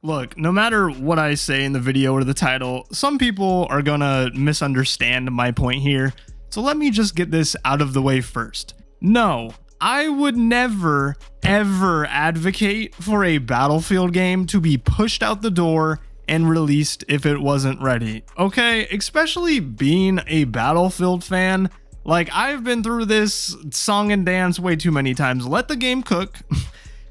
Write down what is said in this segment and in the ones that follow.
Look, no matter what I say in the video or the title, some people are gonna misunderstand my point here, so let me just get this out of the way first. No, I would never, ever advocate for a Battlefield game to be pushed out the door and released if it wasn't ready, okay? Especially being a Battlefield fan. Like, I've been through this song and dance way too many times. Let the game cook.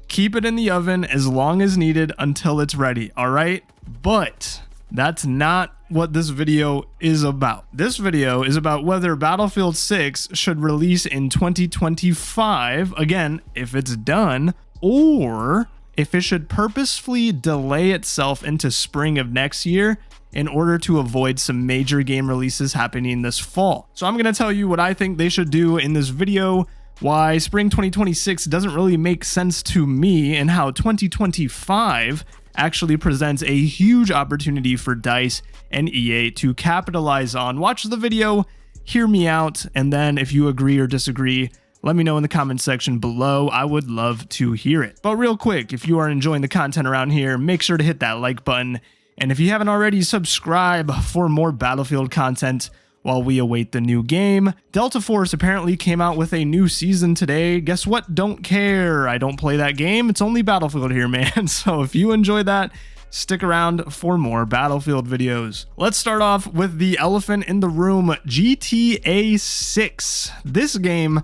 Keep it in the oven as long as needed until it's ready, all right? But that's not what this video is about. This video is about whether Battlefield 6 should release in 2025, again, if it's done, or if it should purposefully delay itself into spring of next year in order to avoid some major game releases happening this fall. So I'm going to tell you what I think they should do in this video, why spring 2026 doesn't really make sense to me, and how 2025 actually presents a huge opportunity for DICE and EA to capitalize on. Watch the video, hear me out, and then if you agree or disagree, let me know in the comment section below. I would love to hear it. But real quick, if you are enjoying the content around here, make sure to hit that like button. And if you haven't already, subscribe for more Battlefield content while we await the new game. Delta Force apparently came out with a new season today. Guess what? Don't care. I don't play that game. It's only Battlefield here, man. So if you enjoy that, stick around for more Battlefield videos. Let's start off with the elephant in the room, GTA 6. This game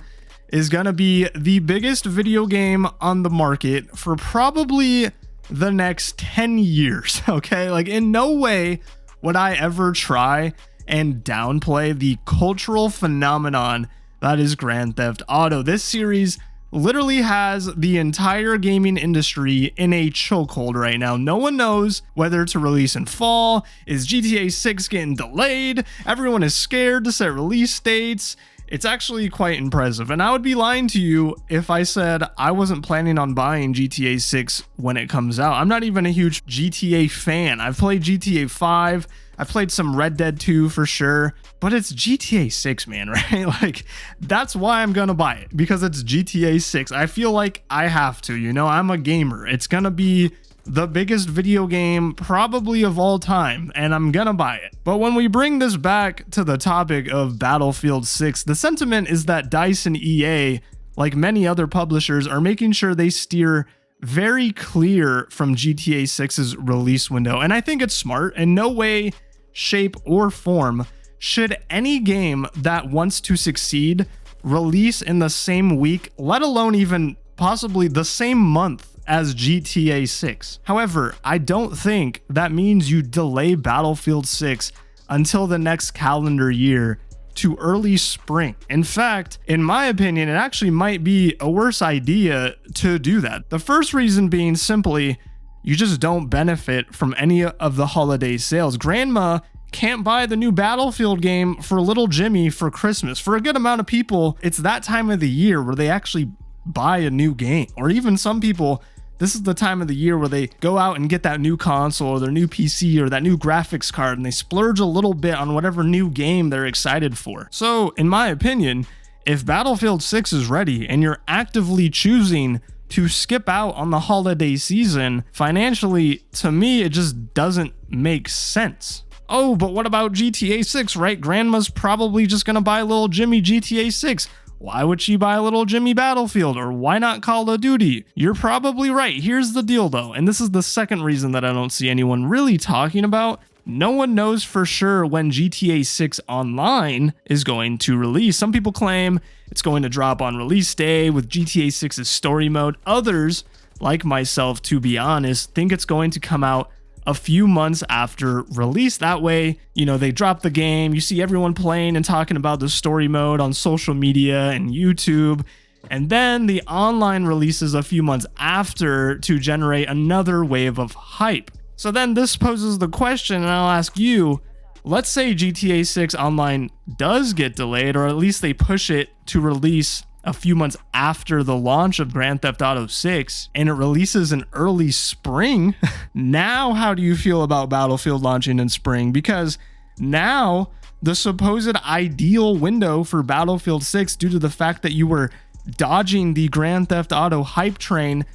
is gonna be the biggest video game on the market for probably the next 10 years, okay? Like, in no way would I ever try and downplay the cultural phenomenon that is Grand Theft Auto. This series literally has the entire gaming industry in a chokehold right now. No one knows whether to release in fall. Is GTA 6 getting delayed? Everyone is scared to set release dates. It's actually quite impressive, and I would be lying to you if I said I wasn't planning on buying GTA 6 when it comes out. I'm not even a huge GTA fan. I've played GTA 5, I've played some Red Dead 2 for sure, but it's GTA 6, man, right? Like, that's why I'm gonna buy it, because it's GTA 6. I feel like I have to, you know, I'm a gamer. It's gonna be the biggest video game probably of all time, and I'm gonna buy it. But when we bring this back to the topic of Battlefield 6, the sentiment is that DICE and EA, like many other publishers, are making sure they steer very clear from GTA 6's release window. And I think it's smart. In no way, shape, or form should any game that wants to succeed release in the same week, let alone even possibly the same month as GTA 6. However, I don't think that means you delay Battlefield 6 until the next calendar year to early spring. In fact, in my opinion, it actually might be a worse idea to do that. The first reason being simply, you just don't benefit from any of the holiday sales. Grandma can't buy the new Battlefield game for little Jimmy for Christmas. For a good amount of people, it's that time of the year where they actually buy a new game. Or even some people, this is the time of the year where they go out and get that new console or their new PC or that new graphics card, and they splurge a little bit on whatever new game they're excited for. So, in my opinion, if Battlefield 6 is ready and you're actively choosing to skip out on the holiday season, financially, to me, it just doesn't make sense. Oh, but what about GTA 6, right? Grandma's probably just gonna buy little Jimmy GTA 6. Why would she buy little Jimmy Battlefield, or why not Call of Duty? You're probably right. Here's the deal though, and this is the second reason that I don't see anyone really talking about. No one knows for sure when GTA 6 Online is going to release. Some people claim it's going to drop on release day with GTA 6's story mode. Others, like myself, to be honest, think it's going to come out a few months after release. That way, you know, they drop the game, you see everyone playing and talking about the story mode on social media and YouTube, and then the online releases a few months after to generate another wave of hype. So then this poses the question, and I'll ask you, let's say GTA 6 Online does get delayed, or at least they push it to release a few months after the launch of Grand Theft Auto 6, and it releases in early spring. Now, how do you feel about Battlefield launching in spring? Because now the supposed ideal window for Battlefield 6, due to the fact that you were dodging the Grand Theft Auto hype train,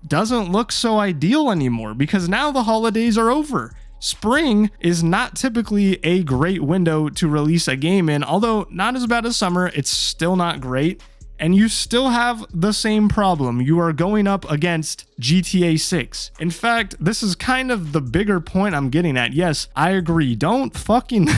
doesn't look so ideal anymore because now the holidays are over. Spring is not typically a great window to release a game in, although not as bad as summer, it's still not great. And you still have the same problem. You are going up against GTA 6. In fact, this is kind of the bigger point I'm getting at. Yes, I agree. Don't fucking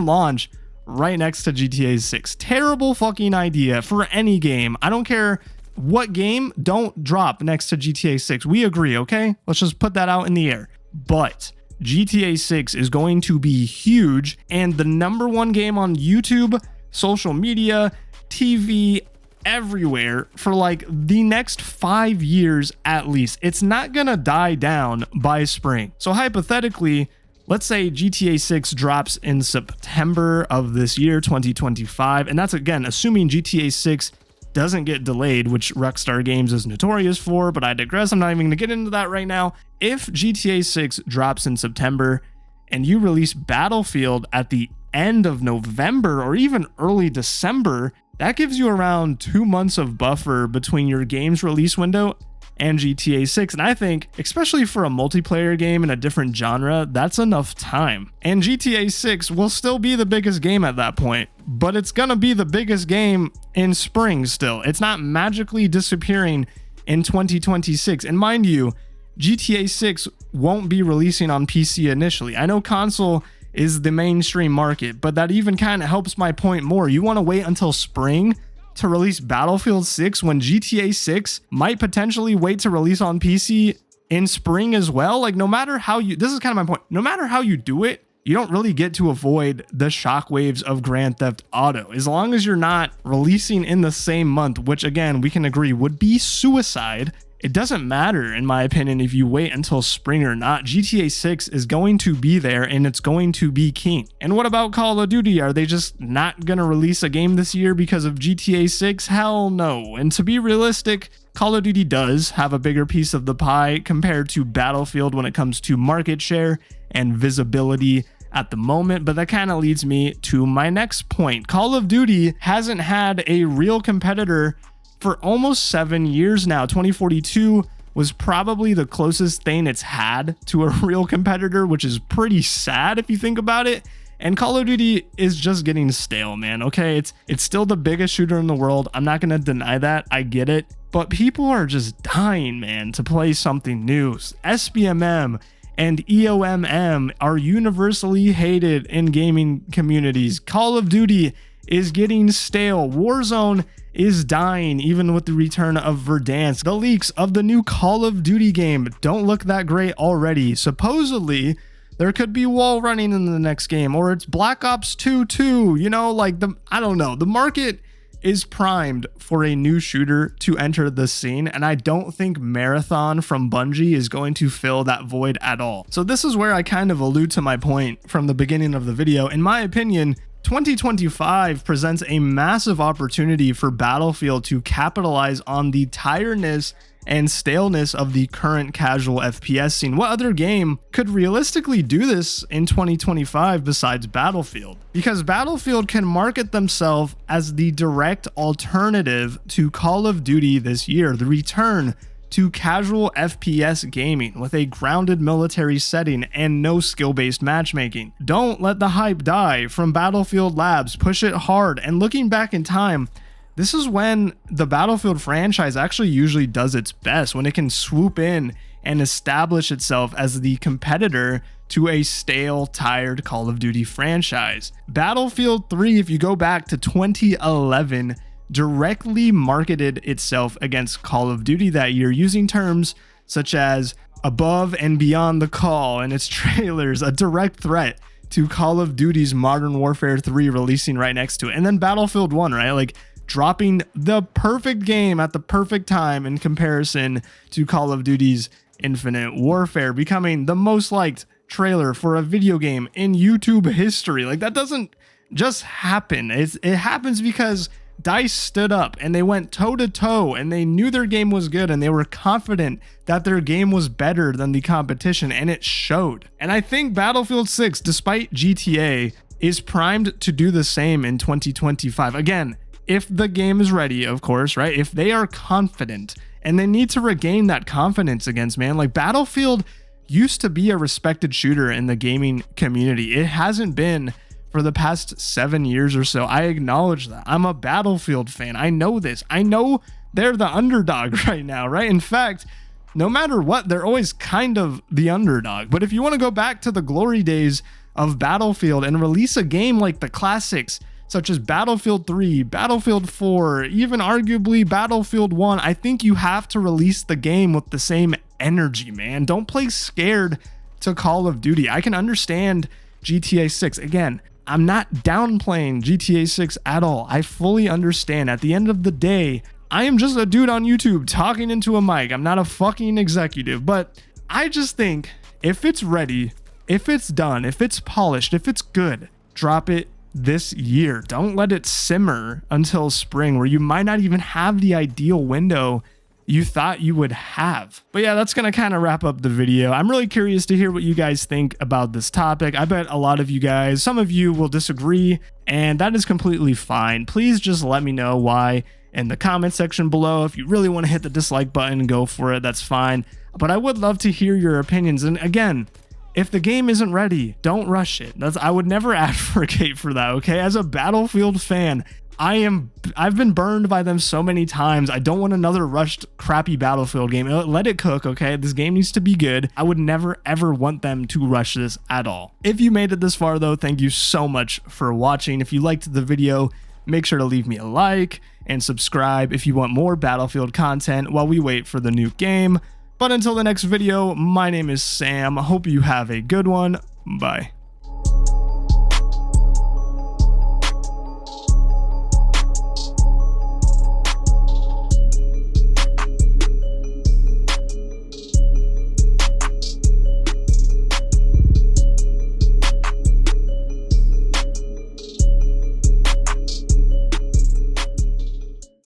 launch right next to GTA 6. Terrible fucking idea for any game. I don't care what game, don't drop next to GTA 6. We agree, okay? Let's just put that out in the air. But GTA 6 is going to be huge, and the #1 game on YouTube, social media, TV, everywhere for like the next 5 years at least. It's not gonna die down by spring. So hypothetically, let's say GTA 6 drops in September of this year, 2025, and that's again assuming GTA 6 doesn't get delayed, which Rockstar Games is notorious for, but I digress. I'm not even gonna get into that right now. If GTA 6 drops in September and you release Battlefield at the end of November or even early December, that gives you around 2 months of buffer between your game's release window and GTA 6. And I think, especially for a multiplayer game in a different genre, that's enough time. And GTA 6 will still be the biggest game at that point, but it's gonna be the biggest game in spring still. It's not magically disappearing in 2026. And mind you, GTA 6 won't be releasing on PC initially. I know console is the mainstream market, but that even kind of helps my point more. You want to wait until spring to release Battlefield 6 when GTA 6 might potentially wait to release on PC in spring as well? Like, no matter how you, this is kind of my point, no matter how you do it, you don't really get to avoid the shockwaves of Grand Theft Auto. As long as you're not releasing in the same month, which again, we can agree would be suicide. It doesn't matter, in my opinion, if you wait until spring or not. GTA 6 is going to be there and it's going to be keen. And what about Call of Duty? Are they just not going to release a game this year because of GTA 6? Hell no. And to be realistic, Call of Duty does have a bigger piece of the pie compared to Battlefield when it comes to market share and visibility at the moment. But that kind of leads me to my next point. Call of Duty hasn't had a real competitor for almost 7 years now. 2042 was probably the closest thing it's had to a real competitor, which is pretty sad if you think about it. And Call of Duty is just getting stale, man. Okay, it's still the biggest shooter in the world. I'm not gonna deny that. I get it. But people are just dying, man, to play something new. SBMM and EOMM are universally hated in gaming communities. Call of Duty is getting stale. Warzone is dying even with the return of Verdansk. The leaks of the new Call of Duty game don't look that great already. Supposedly, there could be wall running in the next game, or it's Black Ops 2 too. You know, like I don't know. The market is primed for a new shooter to enter the scene, and I don't think Marathon from Bungie is going to fill that void at all. So this is where I kind of allude to my point from the beginning of the video. In my opinion, 2025 presents a massive opportunity for Battlefield to capitalize on the tiredness and staleness of the current casual FPS scene. What other game could realistically do this in 2025 besides Battlefield? Because Battlefield can market themselves as the direct alternative to Call of Duty this year, the return to casual FPS gaming with a grounded military setting and no skill-based matchmaking. Don't let the hype die from Battlefield Labs. Push it hard. And looking back in time, this is when the Battlefield franchise actually usually does its best, when it can swoop in and establish itself as the competitor to a stale, tired Call of Duty franchise. Battlefield 3, if you go back to 2011, directly marketed itself against Call of Duty that year using terms such as above and beyond the call in its trailers, a direct threat to Call of Duty's Modern Warfare 3 releasing right next to it. And then Battlefield 1, right? Like dropping the perfect game at the perfect time in comparison to Call of Duty's Infinite Warfare, becoming the most liked trailer for a video game in YouTube history. Like that doesn't just happen. It happens because DICE stood up and they went toe to toe and they knew their game was good and they were confident that their game was better than the competition, and it showed. And I think Battlefield 6, despite GTA, is primed to do the same in 2025. Again, if the game is ready, of course, right? If they are confident and they need to regain that confidence against, man. Like, Battlefield used to be a respected shooter in the gaming community. It hasn't been for the past 7 years or so. I acknowledge that. I'm a Battlefield fan. I know this. I know they're the underdog right now, right? In fact, no matter what, they're always kind of the underdog. But if you want to go back to the glory days of Battlefield and release a game like the classics, such as Battlefield 3, Battlefield 4, even arguably Battlefield 1, I think you have to release the game with the same energy, man. Don't play scared to Call of Duty. I can understand GTA 6. Again, I'm not downplaying GTA 6 at all. I fully understand. At the end of the day, I am just a dude on YouTube talking into a mic. I'm not a fucking executive, but I just think if it's ready, if it's done, if it's polished, if it's good, drop it this year. Don't let it simmer until spring, where you might not even have the ideal window you thought you would have. But yeah, that's gonna kind of wrap up the video. I'm really curious to hear what you guys think about this topic. I bet a lot of you guys, some of you will disagree, and that is completely fine. Please just let me know why in the comment section below. If you really want to hit the dislike button, go for it, that's fine. But I would love to hear your opinions. And again, if the game isn't ready, don't rush it. I would never advocate for that, okay? As a Battlefield fan, I've been burned by them so many times. I don't want another rushed, crappy Battlefield game. Let it cook, okay? This game needs to be good. I would never, ever want them to rush this at all. If you made it this far, though, thank you so much for watching. If you liked the video, make sure to leave me a like and subscribe if you want more Battlefield content while we wait for the new game. But until the next video, my name is Sam. I hope you have a good one. Bye.